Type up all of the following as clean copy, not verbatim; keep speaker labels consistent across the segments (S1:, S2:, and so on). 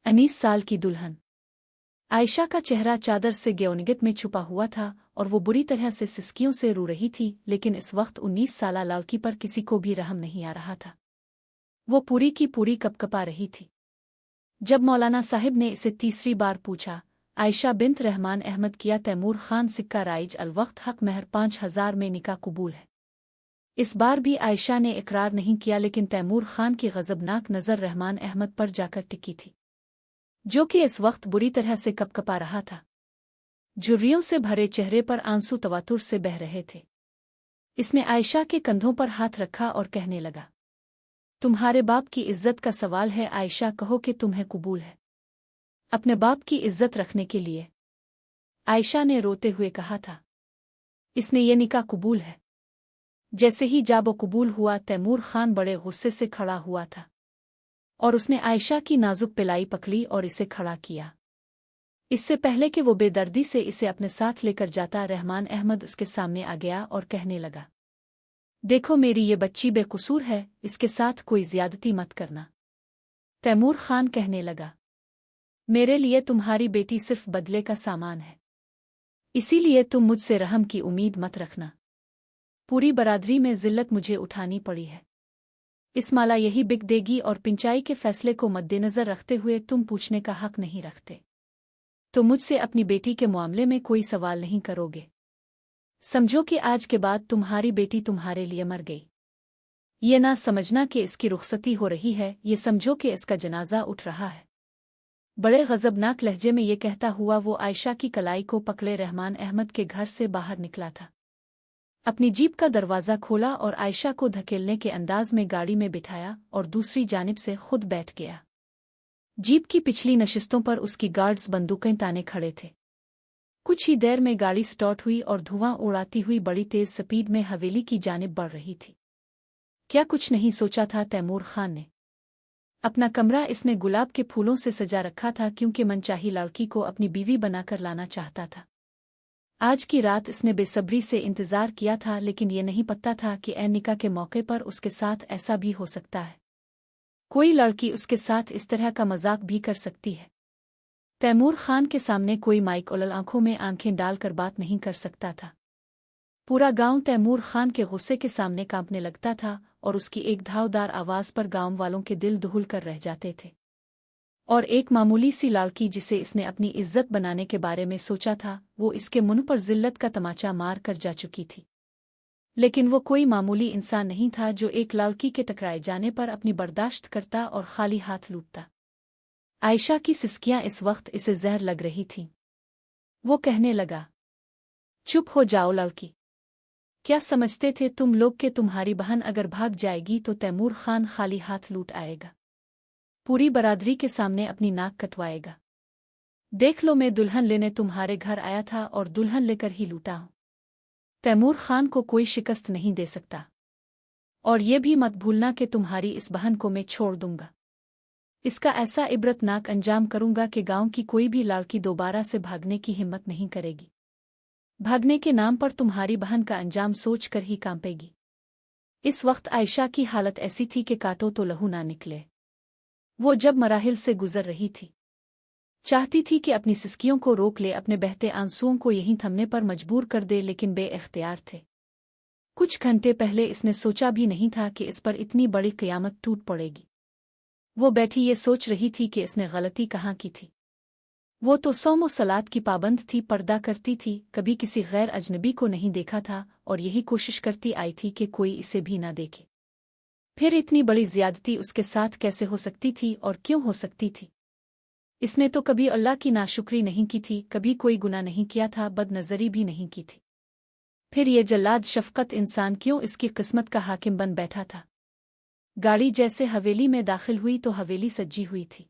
S1: 19 साल की दुल्हन। आयशा का चेहरा चादर से गेओनिगत में छुपा हुआ था और वो बुरी तरह से सिसकियों से रो रही थी, लेकिन इस वक्त 19 साला लड़की पर किसी को भी रहम नहीं आ रहा था। वो पूरी की पूरी कपकपा रही थी। जब मौलाना साहिब ने इसे तीसरी बार पूछा, आयशा बिन्त रहमान अहमद किया तैमूर खान सिक्का राइज अलवक्त हक महर 5000 में निकाह कबूल है। इस बार भी आयशा ने इकरार नहीं किया, लेकिन तैमूर खान की गजबनाक नज़र रहमान अहमद पर जाकर टिकी थी, जो कि इस वक्त बुरी तरह से कपकपा रहा था। झुर्रियों से भरे चेहरे पर आंसू तवातुर से बह रहे थे। इसने आयशा के कंधों पर हाथ रखा और कहने लगा, तुम्हारे बाप की इज्जत का सवाल है आयशा, कहो कि तुम्हें कबूल है अपने बाप की इज्जत रखने के लिए। आयशा ने रोते हुए कहा था। इसने ये निकाह कबूल है। जैसे ही जाबो कबूल हुआ, तैमूर खान बड़े गुस्से से खड़ा हुआ था और उसने आयशा की नाजुक पिलाई पकड़ी और इसे खड़ा किया। इससे पहले कि वो बेदर्दी से इसे अपने साथ लेकर जाता, रहमान अहमद उसके सामने आ गया और कहने लगा, देखो मेरी ये बच्ची बेकसूर है, इसके साथ कोई ज्यादती मत करना। तैमूर खान कहने लगा, मेरे लिए तुम्हारी बेटी सिर्फ बदले का सामान है, इसीलिए तुम मुझसे रहम की उम्मीद मत रखना। पूरी बरादरी में जिल्लत मुझे उठानी पड़ी है, इस माला यही बिक देगी और पिंचाई के फैसले को मद्देनजर रखते हुए तुम पूछने का हक नहीं रखते, तो मुझसे अपनी बेटी के मामले में कोई सवाल नहीं करोगे। समझो कि आज के बाद तुम्हारी बेटी तुम्हारे लिए मर गई। ये ना समझना कि इसकी रुखसती हो रही है, ये समझो कि इसका जनाजा उठ रहा है। बड़े गजबनाक लहजे में ये कहता हुआ वो आयशा की कलाई को पकड़े रहमान अहमद के घर से बाहर निकला था। अपनी जीप का दरवाज़ा खोला और आयशा को धकेलने के अंदाज में गाड़ी में बिठाया और दूसरी जानिब से खुद बैठ गया। जीप की पिछली नशिस्तों पर उसकी गार्ड्स बंदूकें ताने खड़े थे। कुछ ही देर में गाड़ी स्टार्ट हुई और धुआं उड़ाती हुई बड़ी तेज स्पीड में हवेली की जानिब बढ़ रही थी। क्या कुछ नहीं सोचा था तैमूर खान ने। अपना कमरा इसने गुलाब के फूलों से सजा रखा था, क्योंकि मनचाही लड़की को अपनी बीवी बनाकर लाना चाहता था। आज की रात इसने बेसब्री से इंतजार किया था, लेकिन ये नहीं पता था कि ऐन निकाह के मौके पर उसके साथ ऐसा भी हो सकता है। कोई लड़की उसके साथ इस तरह का मजाक भी कर सकती है। तैमूर खान के सामने कोई माइक उलल आंखों में आंखें डालकर बात नहीं कर सकता था। पूरा गांव तैमूर खान के गुस्से के सामने कांपने लगता था और उसकी एक धावदार आवाज पर गांव वालों के दिल दहुल कर रह जाते थे। और एक मामूली सी लड़की जिसे इसने अपनी इज्जत बनाने के बारे में सोचा था, वो इसके मुंह पर जिल्लत का तमाचा मार कर जा चुकी थी। लेकिन वो कोई मामूली इंसान नहीं था जो एक लड़की के टकराए जाने पर अपनी बर्दाश्त करता और खाली हाथ लूटता। आयशा की सिसकियां इस वक्त इसे जहर लग रही थीं। वो कहने लगा, चुप हो जाओ लड़की, क्या समझते थे तुम लोग कि तुम्हारी बहन अगर भाग जाएगी तो तैमूर खान खाली हाथ लूट आएगा, पूरी बरादरी के सामने अपनी नाक कटवाएगा। देख लो, मैं दुल्हन लेने तुम्हारे घर आया था और दुल्हन लेकर ही लूटा हूं। तैमूर खान को कोई शिकस्त नहीं दे सकता। और ये भी मत भूलना कि तुम्हारी इस बहन को मैं छोड़ दूंगा। इसका ऐसा इबरतनाक अंजाम करूंगा कि गांव की कोई भी लड़की दोबारा से भागने की हिम्मत नहीं करेगी। भागने के नाम पर तुम्हारी बहन का अंजाम सोचकर ही कांपेगी। इस वक्त आयशा की हालत ऐसी थी कि काटो तो लहू ना निकले। वो जब मराहिल से गुजर रही थी, चाहती थी कि अपनी सिसकियों को रोक ले, अपने बहते आंसुओं को यहीं थमने पर मजबूर कर दे, लेकिन बेइख्तियार थे। कुछ घंटे पहले इसने सोचा भी नहीं था कि इस पर इतनी बड़ी क़यामत टूट पड़ेगी। वो बैठी ये सोच रही थी कि इसने गलती कहाँ की थी। वो तो सौम व सलात की पाबंद थी, पर्दा करती थी, कभी किसी गैर अजनबी को नहीं देखा था और यही कोशिश करती आई थी कि कोई इसे भी ना देखे। फिर इतनी बड़ी ज्यादती उसके साथ कैसे हो सकती थी और क्यों हो सकती थी? इसने तो कभी अल्लाह की नाशुक्री नहीं की थी, कभी कोई गुनाह नहीं किया था, बदनज़री भी नहीं की थी। फिर ये जल्लाद शफकत इंसान क्यों इसकी किस्मत का हाकिम बन बैठा था? गाड़ी जैसे हवेली में दाखिल हुई तो हवेली सजी हुई थी।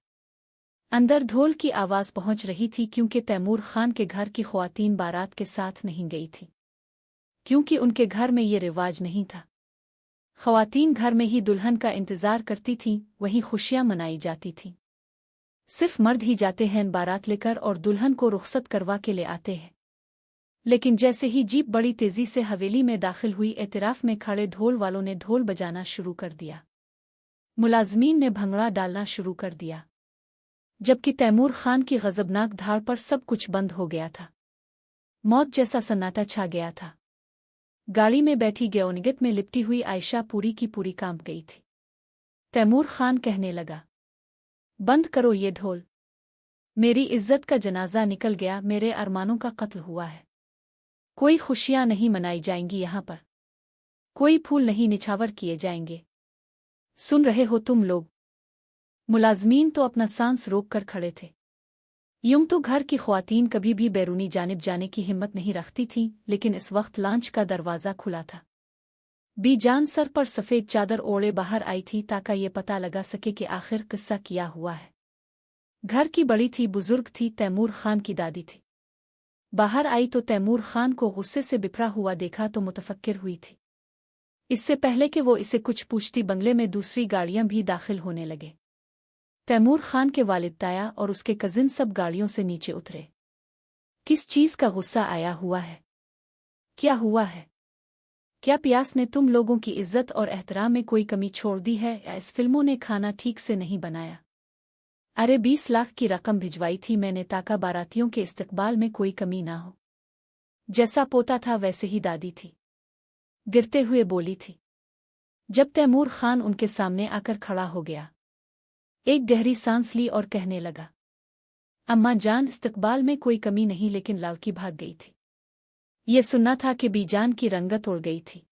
S1: अंदर ढोल की आवाज़ पहुंच रही थी, क्योंकि तैमूर खान के घर की ख्वातीन बारात के साथ नहीं गई थी, क्योंकि उनके घर में ये रिवाज नहीं था। ख्वातीन घर में ही दुल्हन का इंतज़ार करती थीं, वहीं खुशियां मनाई जाती थीं। सिर्फ मर्द ही जाते हैं बारात लेकर और दुल्हन को रुखसत करवा के ले आते हैं। लेकिन जैसे ही जीप बड़ी तेजी से हवेली में दाखिल हुई, एतराफ में खड़े ढोल वालों ने ढोल बजाना शुरू कर दिया। मुलाजमीन ने भंगड़ा डालना शुरू कर दिया। जबकि तैमूर खान की गजबनाक धाड़ पर सब कुछ बंद हो गया था। मौत जैसा सन्नाटा छा गया था। गाड़ी में बैठी गेओनिगत में लिपटी हुई आयशा पूरी की पूरी कांप गई थी। तैमूर खान कहने लगा, बंद करो ये ढोल। मेरी इज्जत का जनाजा निकल गया, मेरे अरमानों का कत्ल हुआ है। कोई खुशियां नहीं मनाई जाएंगी यहाँ पर, कोई फूल नहीं निछावर किए जाएंगे। सुन रहे हो तुम लोग? मुलाजमीन तो अपना सांस रोक कर खड़े थे। यूं तो घर की ख्वातीन कभी भी बैरूनी जानिब जाने की हिम्मत नहीं रखती थीं, लेकिन इस वक्त लांच का दरवाज़ा खुला था। बीजान सर पर सफ़ेद चादर ओढ़े बाहर आई थी ताकि ये पता लगा सके कि आखिर किस्सा क्या हुआ है। घर की बड़ी थी, बुजुर्ग थी, तैमूर खान की दादी थी। बाहर आई तो तैमूर खान को गुस्से से बिफरा हुआ देखा तो मुतफक्किर हुई थी। इससे पहले कि वो इसे कुछ पूछती, बंगले में दूसरी गाड़ियां भी दाखिल होने लगे। तैमूर खान के वालिद ताया और उसके कजिन सब गाड़ियों से नीचे उतरे। किस चीज़ का गुस्सा आया हुआ है? क्या हुआ है? क्या प्यास ने तुम लोगों की इज्जत और एहतराम में कोई कमी छोड़ दी है, या इस फिल्मों ने खाना ठीक से नहीं बनाया? अरे 20 लाख की रकम भिजवाई थी मैंने ताकि बारातियों के इस्तकबाल में कोई कमी ना हो। जैसा पोता था वैसे ही दादी थी, गिरते हुए बोली थी। जब तैमूर खान उनके सामने आकर खड़ा हो गया, एक गहरी सांस ली और कहने लगा, अम्मा जान, इस्तकबाल में कोई कमी नहीं, लेकिन लड़की भाग गई थी। ये सुनना था कि बीजान की रंगत उड़ गई थी।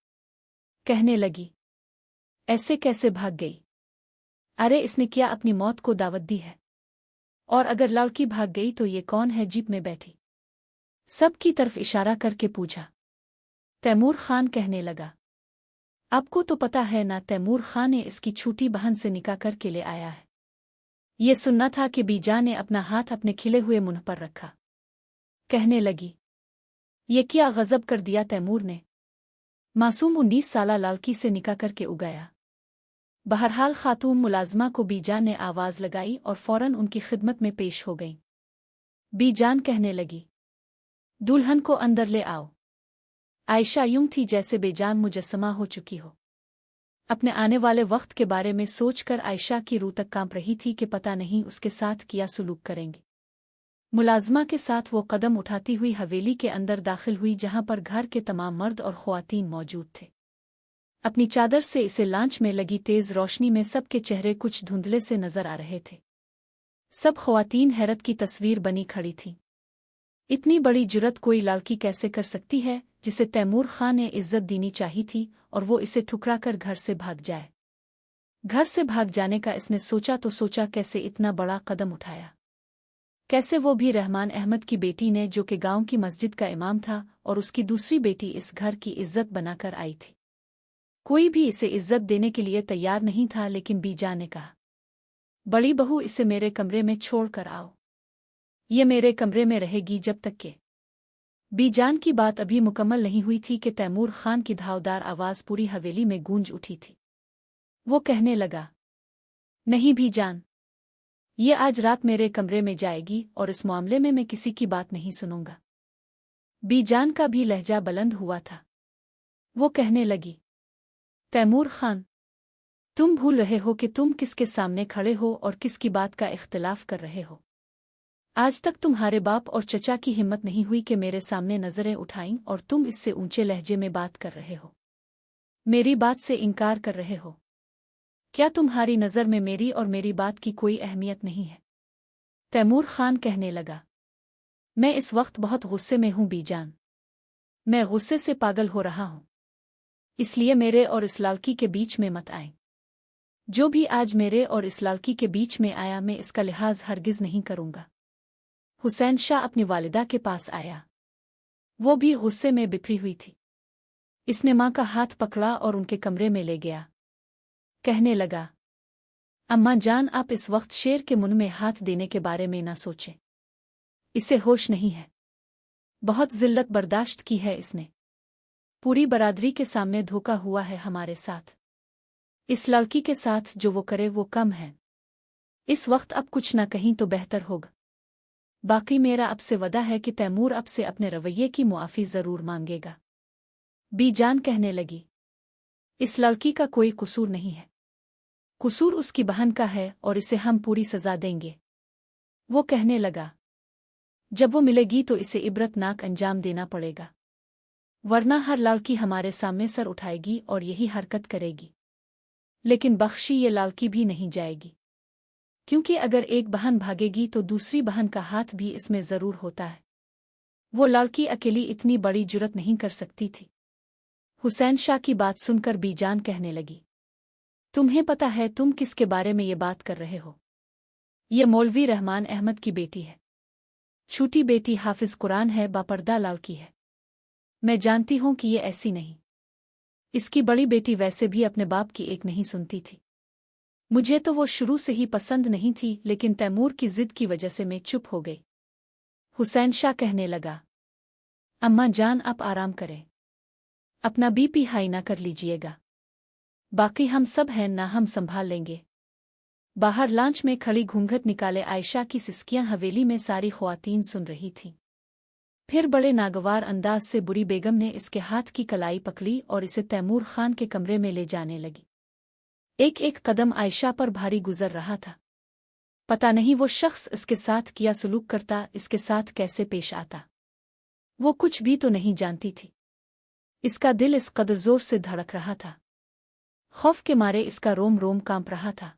S1: कहने लगी, ऐसे कैसे भाग गई? अरे इसने क्या अपनी मौत को दावत दी है? और अगर लड़की भाग गई तो ये कौन है जीप में बैठी? सब की तरफ इशारा करके पूछा। तैमूर खान कहने लगा, आपको तो पता है ना, तैमूर खान ने इसकी छोटी बहन से निकाह करके ले आया है। ये सुनना था कि बीजान ने अपना हाथ अपने खिले हुए मुंह पर रखा। कहने लगी, ये क्या गजब कर दिया तैमूर ने, मासूम 19 साला लड़की से निकाह करके उगाया। बहरहाल खातून मुलाजमा को बीजान ने आवाज़ लगाई और फौरन उनकी खिदमत में पेश हो गई। बीजान कहने लगी, दुल्हन को अंदर ले आओ। आयशा यूं थी जैसे बेजान मुजस्समा हो चुकी हो। अपने आने वाले वक्त के बारे में सोचकर आयशा की रूह तक कांप रही थी कि पता नहीं उसके साथ क्या सुलूक करेंगे। मुलाजमा के साथ वो कदम उठाती हुई हवेली के अंदर दाखिल हुई, जहां पर घर के तमाम मर्द और ख्वातीन मौजूद थे। अपनी चादर से इसे लांच में लगी तेज रोशनी में सबके चेहरे कुछ धुंधले से नजर आ रहे थे। सब ख्वातीन हैरत की तस्वीर बनी खड़ी थीं। इतनी बड़ी जुर्रत कोई लड़की कैसे कर सकती है, जिसे तैमूर खान ने इज्जत देनी चाहिए थी, और वो इसे ठुकरा कर घर से भाग जाए। घर से भाग जाने का इसने सोचा तो सोचा, कैसे इतना बड़ा कदम उठाया? कैसे वो भी रहमान अहमद की बेटी ने, जो कि गांव की मस्जिद का इमाम था, और उसकी दूसरी बेटी इस घर की इज्जत बनाकर आई थी। कोई भी इसे इज्जत देने के लिए तैयार नहीं था, लेकिन बीजान ने कहा, बड़ी बहू, इसे मेरे कमरे में छोड़ कर आओ। ये मेरे कमरे में रहेगी जब तक के। बीजान की बात अभी मुकम्मल नहीं हुई थी कि तैमूर खान की धावदार आवाज़ पूरी हवेली में गूंज उठी थी। वो कहने लगा, नहीं बीजान, ये आज रात मेरे कमरे में जाएगी, और इस मामले में मैं किसी की बात नहीं सुनूंगा। बीजान का भी लहजा बुलंद हुआ था। वो कहने लगी, तैमूर खान, तुम भूल रहे हो कि तुम किसके सामने खड़े हो और किसकी बात का इख्तिलाफ कर रहे हो। आज तक तुम्हारे बाप और चचा की हिम्मत नहीं हुई कि मेरे सामने नजरें उठाईं, और तुम इससे ऊंचे लहजे में बात कर रहे हो, मेरी बात से इनकार कर रहे हो। क्या तुम्हारी नज़र में मेरी और मेरी बात की कोई अहमियत नहीं है? तैमूर खान कहने लगा, मैं इस वक्त बहुत गुस्से में हूं बीजान। मैं गुस्से से पागल हो रहा हूं, इसलिए मेरे और इस लड़की के बीच में मत आए। जो भी आज मेरे और इस लड़की के बीच में आया, मैं इसका लिहाज हरगिज नहीं करूंगा। हुसैन शाह अपनी वालिदा के पास आया। वो भी गुस्से में बिफरी हुई थी। इसने माँ का हाथ पकड़ा और उनके कमरे में ले गया। कहने लगा, अम्मा जान, आप इस वक्त शेर के मुंह में हाथ देने के बारे में ना सोचें। इसे होश नहीं है। बहुत जिल्लत बर्दाश्त की है इसने। पूरी बरादरी के सामने धोखा हुआ है हमारे साथ। इस लड़की के साथ जो वो करे वो कम है। इस वक्त अब कुछ ना कहीं तो बेहतर होगा। बाकी मेरा अब से वदा है कि तैमूर अब से अपने रवैये की मुआफ़ी ज़रूर मांगेगा। बीजान कहने लगी, इस लड़की का कोई कसूर नहीं है। कसूर उसकी बहन का है, और इसे हम पूरी सज़ा देंगे। वो कहने लगा, जब वो मिलेगी तो इसे इबरतनाक अंजाम देना पड़ेगा, वरना हर लड़की हमारे सामने सर उठाएगी और यही हरकत करेगी। लेकिन बख्शी ये लड़की भी नहीं जाएगी, क्योंकि अगर एक बहन भागेगी तो दूसरी बहन का हाथ भी इसमें जरूर होता है। वो लड़की अकेली इतनी बड़ी जुर्रत नहीं कर सकती थी। हुसैन शाह की बात सुनकर बीजान कहने लगी, तुम्हें पता है तुम किसके बारे में ये बात कर रहे हो? ये मौलवी रहमान अहमद की बेटी है। छोटी बेटी हाफिज कुरान है, बापर्दा लड़की है। मैं जानती हूं कि ये ऐसी नहीं। इसकी बड़ी बेटी वैसे भी अपने बाप की एक नहीं सुनती थी। मुझे तो वो शुरू से ही पसंद नहीं थी, लेकिन तैमूर की जिद की वजह से मैं चुप हो गई। हुसैन शाह कहने लगा, अम्मा जान आप आराम करें, अपना बीपी हाई ना कर लीजिएगा, बाकी हम सब हैं ना, हम संभाल लेंगे। बाहर लांच में खड़ी घूंघट निकाले आयशा की सिसकियां हवेली में सारी ख्वातीन सुन रही थीं। फिर बड़े नागवार अंदाज से बुरी बेगम ने इसके हाथ की कलाई पकड़ी और इसे तैमूर खान के कमरे में ले जाने लगी। एक एक कदम आयशा पर भारी गुजर रहा था। पता नहीं वो शख्स इसके साथ क्या सलूक करता, इसके साथ कैसे पेश आता। वो कुछ भी तो नहीं जानती थी। इसका दिल इस कदर जोर से धड़क रहा था, खौफ के मारे इसका रोम रोम कांप रहा था।